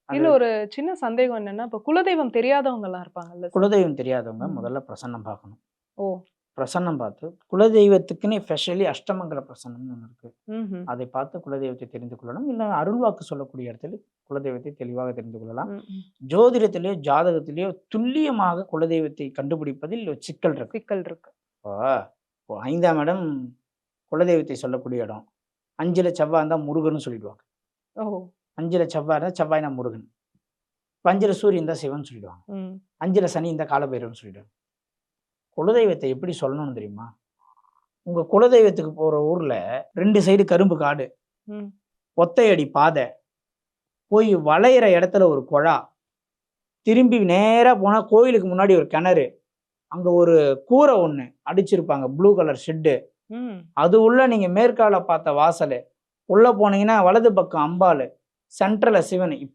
அது இல்ல ஒரு சின்ன சந்தேகம் என்னன்னா, இப்ப குலதெய்வம் தெரியாதவங்கலாம் இருப்பாங்கல்ல சார்? குலதெய்வம் தெரியாதவங்க ம். முதல்ல பிரசன்னம் பார்க்கணும். ஓ! பிரசன்னம் பார்த்து குலதெய்வத்துக்குன்னு ஸ்பெஷலி அஷ்டமங்கல பிரசன்னம்னு ஒண்ணு இருக்கு. ம்ஹ்ம். அதை பார்த்து குலதெய்வத்தை தெரிந்து கொள்ளணும். இல்ல அருள்வாக்கு சொல்லக்கூடிய இடத்துல குலதெய்வத்தை தெளிவாக தெரிந்து கொள்ளலாம். ம், ம். ஜோதிடத்திலேயோ, ஜாதகத்திலேயோ துல்லியமாக குலதெய்வத்தை கண்டுபிடிப்பதில் ஒரு சிக்கல் இருக்கு. சிக்கல் இருக்கு. இப்போ இப்போ 5ஆம் இடம் குலதெய்வத்தை சொல்லக்கூடிய இடம். 5ல செவ்வாய் இருந்தா முருகன்னு சொல்லிடுவாங்க. ஓ! 5ல செவ்வாய் இருந்தா செவ்வாய்னா முருகன். இப்ப 5ல சூரியன் இருந்தா சிவன்னு சொல்லிடுவாங்க. ம். 5ல சனி இருந்தா காலபைரவன்னு சொல்லிடுவாங்க. குலதெய்வத்தை எப்படி சொல்லணும்னு தெரியுமா? உங்க குலதெய்வத்துக்கு போற ஊர்ல 2 சைடு கரும்பு காடு, ம். ஒத்தையடி பாதை, போய் வளையிற இடத்துல ஒரு குழா, திரும்பி நேரா போனா கோயிலுக்கு முன்னாடி ஒரு கிணறு, அங்க ஒரு கூரை ஒண்ணு அடிச்சிருப்பாங்க ப்ளூ கலர் ஷெட்டு. ம். அது உள்ள நீங்க மேற்கால பார்த்த வாசலு. உள்ள போனீங்கன்னா வலது பக்கம் அம்பாளு, சென்ட்ரல்ல சிவன். இப்படி